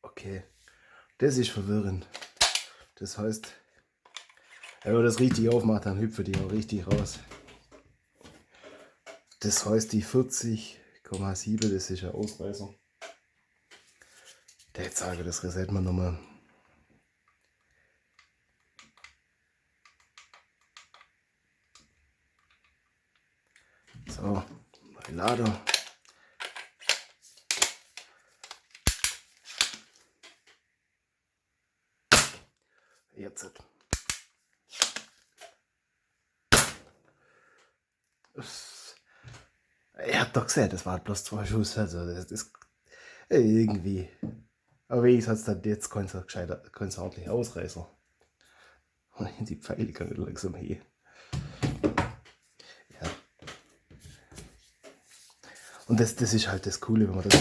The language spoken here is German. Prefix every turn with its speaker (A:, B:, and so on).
A: Okay, das ist verwirrend. Das heißt, wenn man das richtig aufmacht, dann hüpfen die auch richtig raus. Das heißt, die 40,7, das ist ein Ausreißer. Jetzt sage ich, das resetten wir nochmal. So, neue Ladung. Jetzt. Ihr habt doch gesehen, das waren bloß 2 Schuss. Also das ist irgendwie. Aber wenigstens hat es dann jetzt kein ordentlich Ausreißer. Die Pfeile gehen langsam hin. Ja. Und das ist halt das Coole, wenn man das